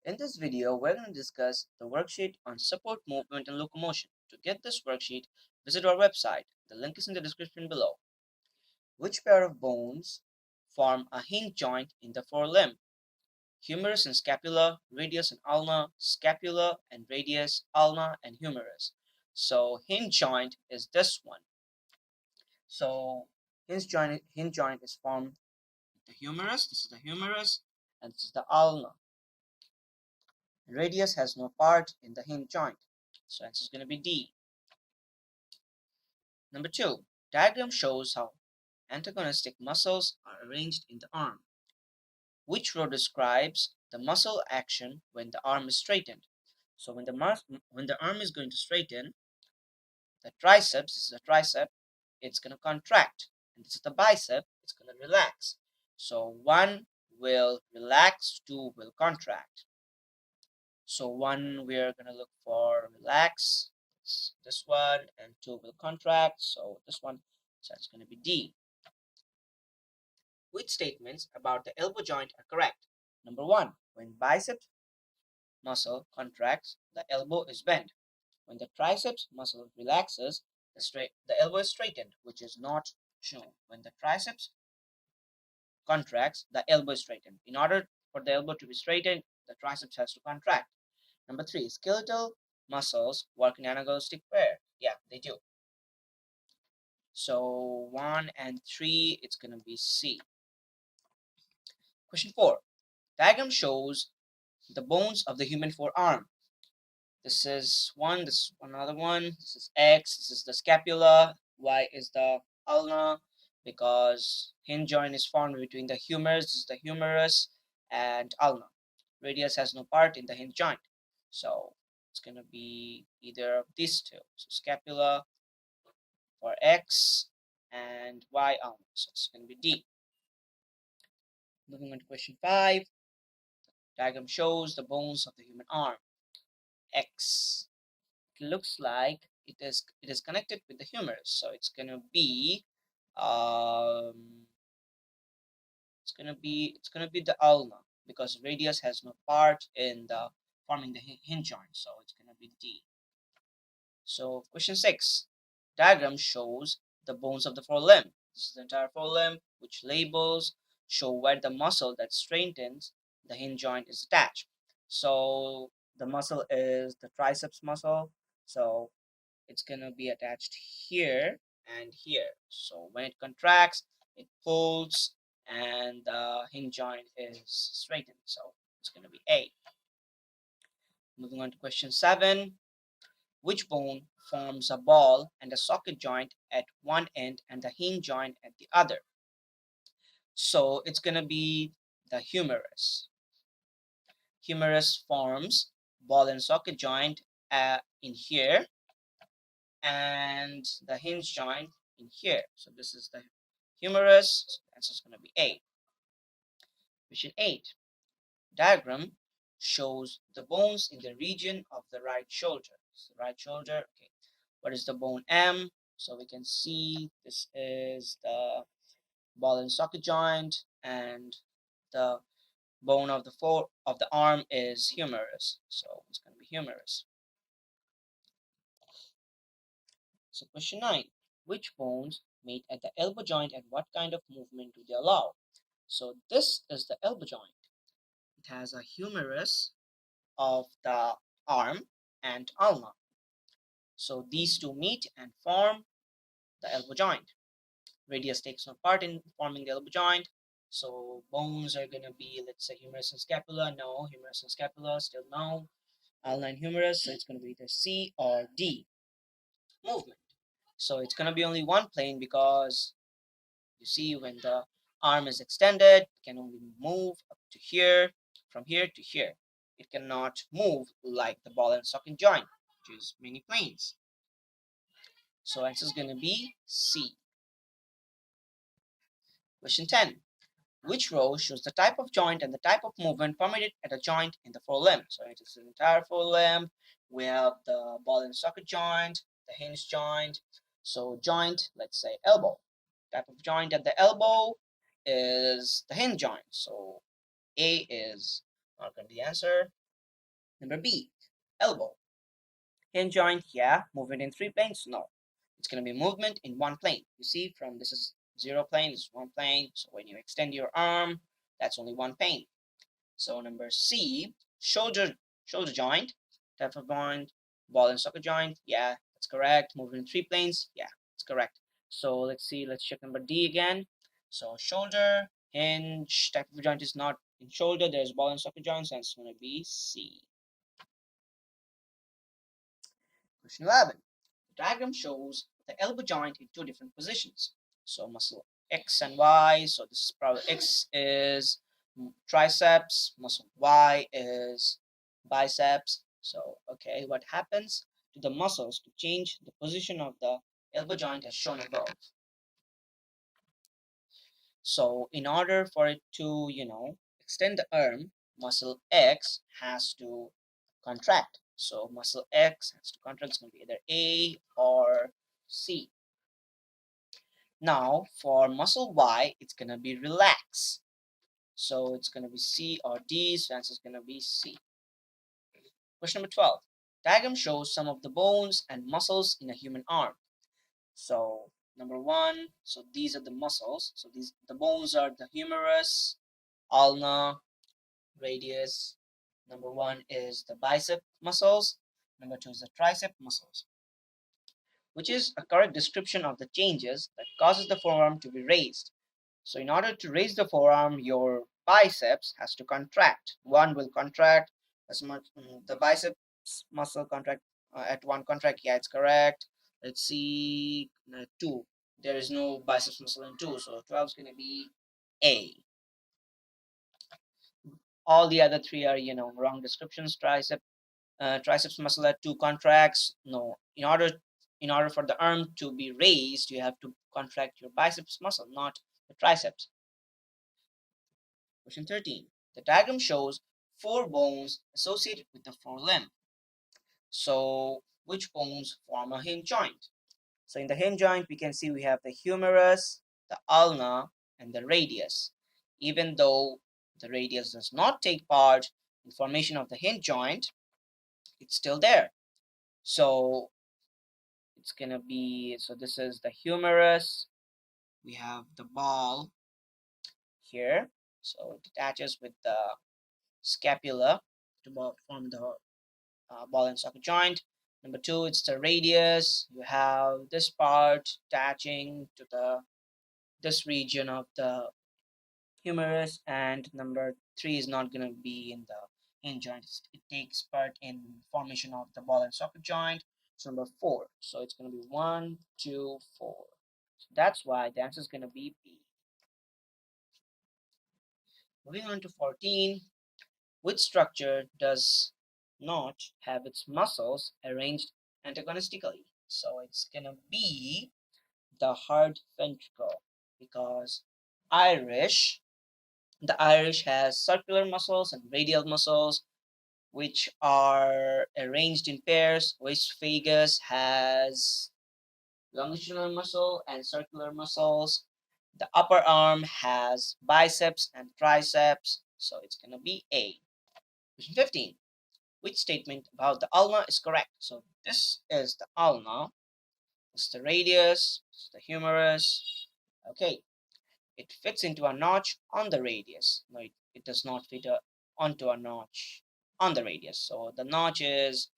In this video, we're going to discuss the worksheet on support movement and locomotion. To get this worksheet, visit our website. The link is in the description below. Which pair of bones form a hinge joint in the forelimb? Humerus and scapula, radius and ulna, scapula and radius, ulna and humerus. So hinge joint is this one. So hinge joint is formed the humerus. This is the humerus, and this is the ulna. Radius has no part in the hinge joint, so answer is going to be D. Number 2. Diagram shows how antagonistic muscles are arranged in the arm. Which row describes the muscle action when the arm is straightened? So when the arm is going to straighten, the triceps, this is the tricep, it's going to contract, and this is the bicep, it's going to relax. So 1 will relax, 2 will contract. So 1 we're going to look for relax, this one, and 2 will contract, so this one, so it's going to be D. Which statements about the elbow joint are correct? Number 1, when bicep muscle contracts, the elbow is bent. When the triceps muscle relaxes, the elbow is straightened, which is not shown. When the triceps contracts, the elbow is straightened. In order for the elbow to be straightened, the triceps has to contract. Number 3, skeletal muscles work in antagonistic pair. Yeah, they do. So 1 and 3, it's going to be C. Question 4. Diagram shows the bones of the human forearm. This is one, this is another one, this is X, this is the scapula, Y is the ulna, because hinge joint is formed between the humerus, this is the humerus, and ulna. Radius has no part in the hinge joint. So it's going to be either of these two. So scapula for X and Y ulna. So it's going to be D. Moving on to question 5. Diagram shows the bones of the human arm. X. It looks like it is connected with the humerus, so it's gonna be the ulna, because radius has no part in the forming the hinge joint, so it's gonna be D. So question 6. Diagram shows the bones of the forelimb. This is the entire forelimb, which labels show where the muscle that strengthens the hinge joint is attached. So the muscle is the triceps muscle, so it's gonna be attached here and here. So when it contracts, it pulls, and the hinge joint is straightened. So it's gonna be A. Moving on to question 7. Which bone forms a ball and a socket joint at one end and the hinge joint at the other? So it's gonna be the humerus. Humerus forms ball and socket joint in here, and the hinge joint in here. So this is the humerus. So the answer is going to be A. Question 8. Diagram shows the bones in the region of the right shoulder. So right shoulder. Okay. What is the bone M? So we can see this is the ball and socket joint, and the bone of the arm is humerus. So it's going to be humerus. So question 9. Which bones meet at the elbow joint and what kind of movement do they allow? So this is the elbow joint. It has a humerus of the arm and ulna. So these two meet and form the elbow joint. Radius takes no part in forming the elbow joint. So bones are going to be, let's say, humerus and scapula. No. Humerus and scapula, still no. Ulna and humerus, so it's going to be either C or D. Movement. So it's going to be only one plane, because you see when the arm is extended, it can only move up to here, from here to here. It cannot move like the ball and socket joint, which is many planes. So answer is going to be C. Question 10. Which row shows the type of joint and the type of movement permitted at a joint in the forelimb? So it is the entire forelimb. We have the ball and socket joint, the hinge joint. So joint, let's say elbow. Type of joint at the elbow is the hinge joint. So A is not going to be the answer. Number B, elbow. Hinge joint, yeah. Movement in 3 planes? No. It's going to be movement in 1 plane. You see, from this is 0 plane, this is 1 plane. So when you extend your arm, that's only 1 plane. So number C, shoulder joint, type of joint, ball and socket joint, yeah, that's correct. Moving in 3 planes, yeah, that's correct. So let's see, let's check number D again. So shoulder, hinge, type of joint is not in shoulder, there's ball and socket joints, and it's going to be C. Question 11. The diagram shows the elbow joint in 2 different positions. So muscle X and Y. So this is probably X is triceps, muscle Y is biceps. So okay, what happens to the muscles to change the position of the elbow joint as shown above? So in order for it to, extend the arm, muscle X has to contract. So muscle X has to contract. It's going to be either A or C. Now for muscle Y, it's going to be relax. So it's going to be C or D. So answer is going to be C. Question number 12. Diagram shows some of the bones and muscles in a human arm. So number 1, so these are the muscles. So the bones are the humerus, ulna, radius. Number 1 is the bicep muscles. Number 2 is the tricep muscles, which is a correct description of the changes that causes the forearm to be raised. So in order to raise the forearm, your biceps has to contract. One will contract as much, the biceps muscle contract at 1 contract. Yeah, it's correct. Let's see, 2. There is no biceps muscle in 2, so 12 is going to be A. All the other 3 are, wrong descriptions. Triceps muscle at 2 contracts. No, in order for the arm to be raised, you have to contract your biceps muscle, not the triceps. Question 13. The diagram shows 4 bones associated with the forelimb. So which bones form a hinge joint? So in the hinge joint, we can see we have the humerus, the ulna, and the radius. Even though the radius does not take part in formation of the hinge joint, it's still there. So it's gonna be, so this is the humerus. We have the ball here. So it attaches with the scapula to form the ball and socket joint. Number 2, it's the radius. You have this part attaching to this region of the humerus, and number 3 is not going to be in the hinge joint. It takes part in formation of the ball and socket joint. So number 4. So it's going to be 1, 2, 4. So that's why the answer is going to be B. Moving on to 14. Which structure does not have its muscles arranged antagonistically? So it's gonna be the heart ventricle, because Irish, the Irish has circular muscles and radial muscles which are arranged in pairs. Esophagus has longitudinal muscle and circular muscles. The upper arm has biceps and triceps, so it's gonna be A. Question 15. Which statement about the ulna is correct? So this is the ulna, this is the radius, this is the humerus. Okay, it fits into a notch on the radius. No, it does not fit onto a notch on the radius. So the notch is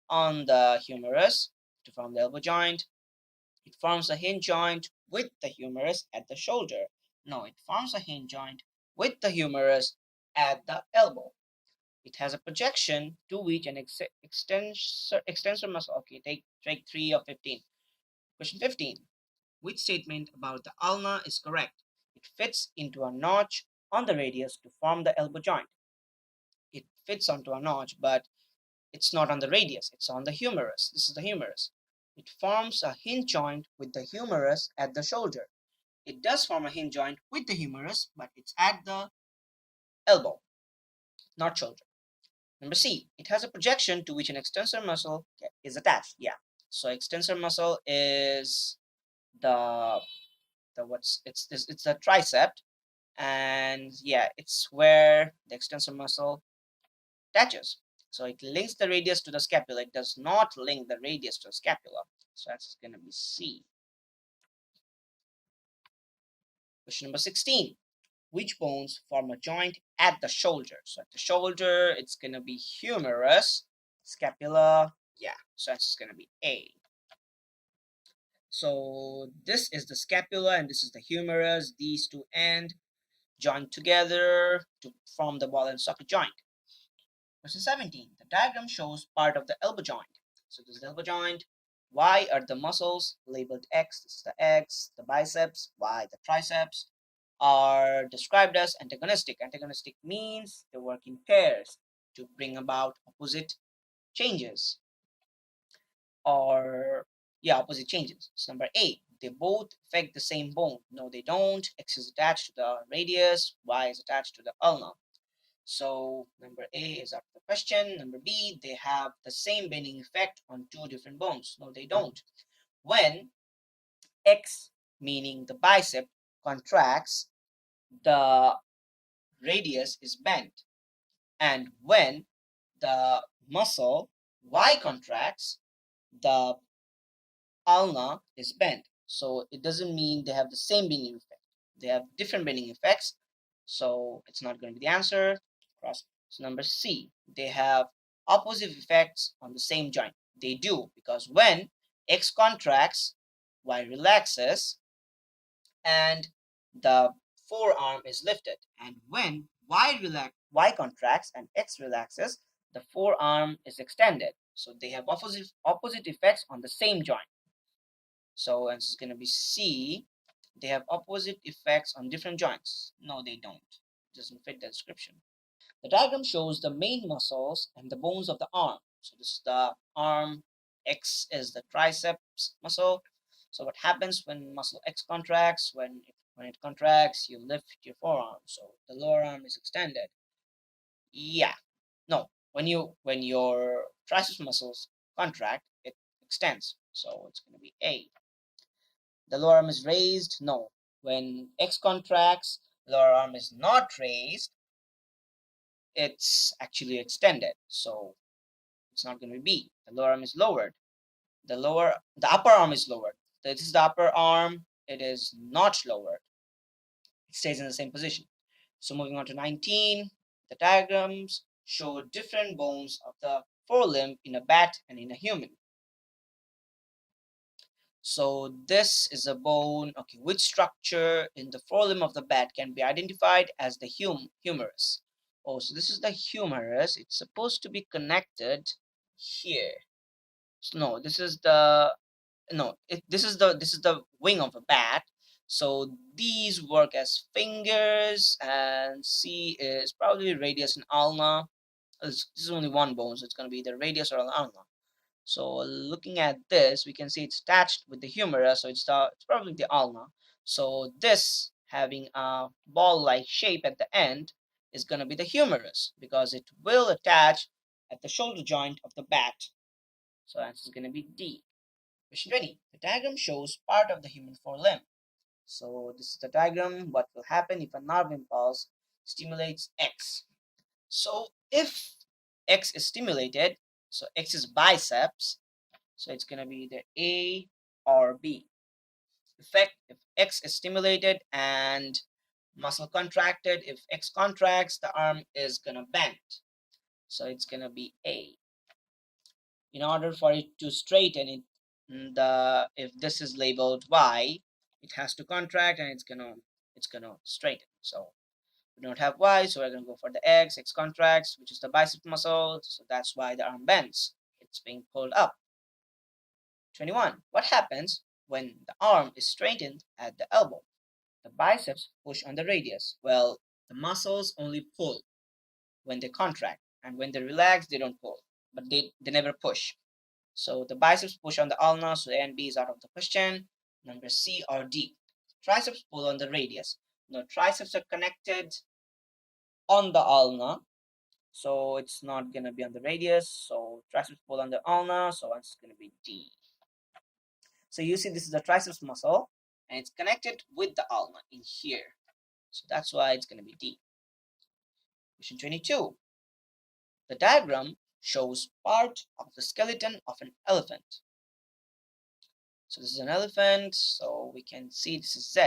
on the humerus to form the elbow joint. It forms a hinge joint with the humerus at the shoulder. No, it forms a hinge joint with the humerus at the elbow. It has a projection to which an extensor muscle. Okay, take 3 of 15. Question 15. Which statement about the ulna is correct? It fits into a notch on the radius to form the elbow joint. It fits onto a notch, but it's not on the radius, it's on the humerus. This is the humerus. It forms a hinge joint with the humerus at the shoulder. It does form a hinge joint with the humerus, but it's at the elbow, not shoulder. Number C, it has a projection to which an extensor muscle is attached. Yeah. So extensor muscle is the what's it's the tricep, and yeah, it's where the extensor muscle attaches. So it links the radius to the scapula. It does not link the radius to the scapula. So that's going to be C. Question number 16. Which bones form a joint at the shoulder? So at the shoulder, it's going to be humerus, scapula. Yeah, so that's going to be A. So this is the scapula and this is the humerus. These two end join together to form the ball and socket joint. Question 17. The diagram shows part of the elbow joint. So this is the elbow joint. Y are the muscles labeled X. This is the X, the biceps. Y, the triceps, are described as antagonistic. Antagonistic means they work in pairs to bring about opposite changes, or yeah, opposite changes. So number 8, they both affect the same bone. No, they don't. X is attached to the radius, Y is attached to the ulna. So number A is out of the question. Number B, they have the same bending effect on two different bones. No, they don't. When X, meaning the bicep, contracts, the radius is bent. And when the muscle Y contracts, the ulna is bent. So it doesn't mean they have the same bending effect. They have different bending effects. So it's not going to be the answer. Cross. So number C, they have opposite effects on the same joint. They do, because when X contracts, Y relaxes, and the forearm is lifted. And when Y contracts and X relaxes, the forearm is extended. So they have opposite effects on the same joint. So it's going to be C. They have opposite effects on different joints. No, they don't. It doesn't fit the description. The diagram shows the main muscles and the bones of the arm. So this is the arm. X is the triceps muscle. So what happens when muscle X contracts? When it contracts, you lift your forearm. So the lower arm is extended. Yeah. No. When your triceps muscles contract, it extends. So it's going to be A. The lower arm is raised. No. When X contracts, lower arm is not raised. It's actually extended. So it's not going to be B. The lower arm is lowered. The upper arm is lowered. This is the upper arm. It is not lowered. It stays in the same position. So moving on to 19, the diagrams show different bones of the forelimb in a bat and in a human. So this is a bone. Okay, which structure in the forelimb of the bat can be identified as the humerus? Oh, so this is the humerus. It's supposed to be connected here. So no, this is the this is the wing of a bat. So these work as fingers, and C is probably radius and ulna. This is only one bone, so it's going to be the radius or ulna. So looking at this, we can see it's attached with the humerus, so it's probably the ulna. So this having a ball-like shape at the end is going to be the humerus, because it will attach at the shoulder joint of the bat. So answer is going to be D. Question 20. The diagram shows part of the human forelimb. So this is the diagram. What will happen if a nerve impulse stimulates X? So if X is stimulated, so X is biceps, so it's going to be either A or B. Effect if X is stimulated and muscle contracted. If X contracts, the arm is going to bend. So it's going to be A. In order for it to straighten it, if this is labeled Y, it has to contract and it's gonna straighten. So we don't have Y, so we're gonna go for the X. X contracts, which is the bicep muscle, so that's why the arm bends. It's being pulled up. 21. What happens when the arm is straightened at the elbow? The biceps push on the radius. Well, the muscles only pull when they contract, and when they relax, they don't pull, but they never push. So the biceps push on the ulna, so A and B is out of the question. Number C or D. Triceps pull on the radius. No, triceps are connected on the ulna, so it's not going to be on the radius. So triceps pull on the ulna, so it's going to be D. So you see this is the triceps muscle, and it's connected with the ulna in here. So that's why it's going to be D. Question 22. The diagram shows part of the skeleton of an elephant. So this is an elephant, so we can see this is Z.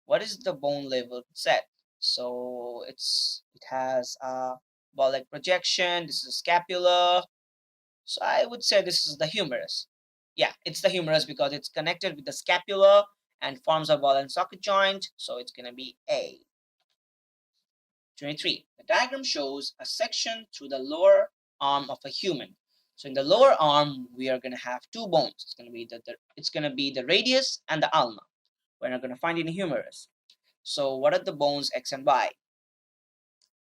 What is the bone labeled Z? So it has a ball-like projection. This is a scapula. So I would say this is the humerus. Yeah, it's the humerus because it's connected with the scapula and forms a ball and socket joint. So it's going to be A. 23. The diagram shows a section through the lower arm of a human. So in the lower arm, we are going to have two bones. It's going to be the radius and the ulna. We're not going to find any humerus. So what are the bones X and Y?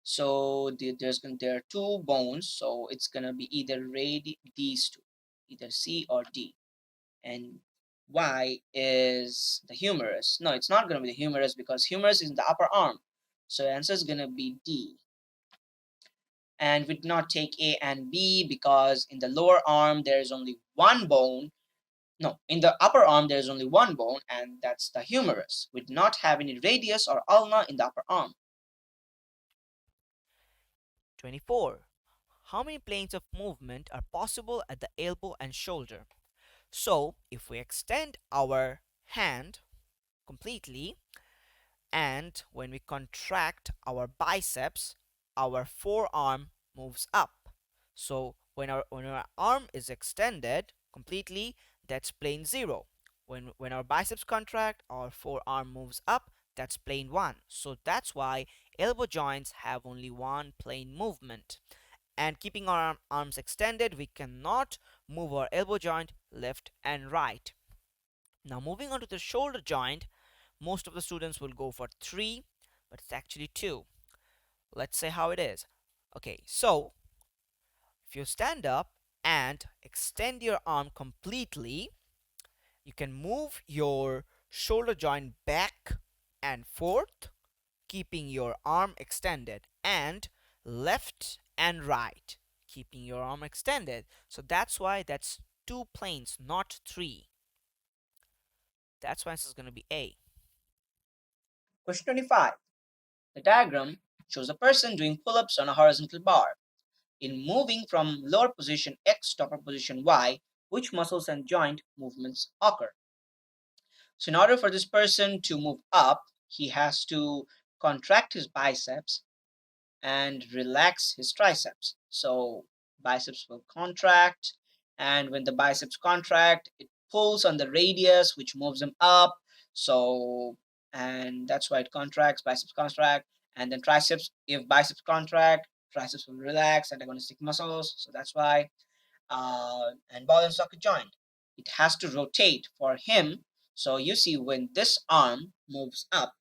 So there are two bones. So it's going to be either these two, either C or D. And Y is the humerus. No, it's not going to be the humerus because humerus is in the upper arm. So the answer is going to be D. And we did not take A and B because in the lower arm there is only one bone. No, in the upper arm there is only one bone, and that's the humerus. We do not have any radius or ulna in the upper arm. 24. How many planes of movement are possible at the elbow and shoulder? So, if we extend our hand completely, and when we contract our biceps, our forearm moves up. So when our arm is extended completely, that's plane 0. When our biceps contract, our forearm moves up, that's plane 1. So that's why elbow joints have only one plane movement. And keeping our arms extended, we cannot move our elbow joint left and right. Now moving on to the shoulder joint, most of the students will go for 3, but it's actually 2. Let's say how it is. Okay, so if you stand up and extend your arm completely, you can move your shoulder joint back and forth, keeping your arm extended, and left and right, keeping your arm extended. So that's why that's 2 planes, not 3. That's why this is going to be A. Question 25. The diagram shows a person doing pull-ups on a horizontal bar. In moving from lower position X to upper position Y, which muscles and joint movements occur? So in order for this person to move up, he has to contract his biceps and relax his triceps. So biceps will contract, and when the biceps contract, it pulls on the radius, which moves him up. So, and that's why it contracts, biceps contract, and then triceps, if biceps contract, triceps will relax and agonistic muscles. So that's why, and ball and socket joint, it has to rotate for him. So you see when this arm moves up,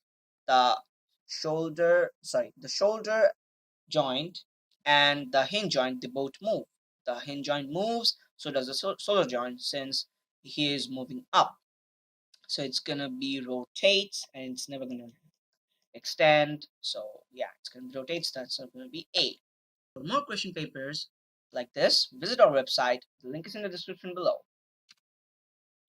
the shoulder joint and the hinge joint, they both move. The hinge joint moves, so does the shoulder joint, since he is moving up. So it's gonna be rotates and it's never gonna extend. So yeah, it's gonna be rotates, that's gonna be A. For more question papers like this, visit our website. The link is in the description below.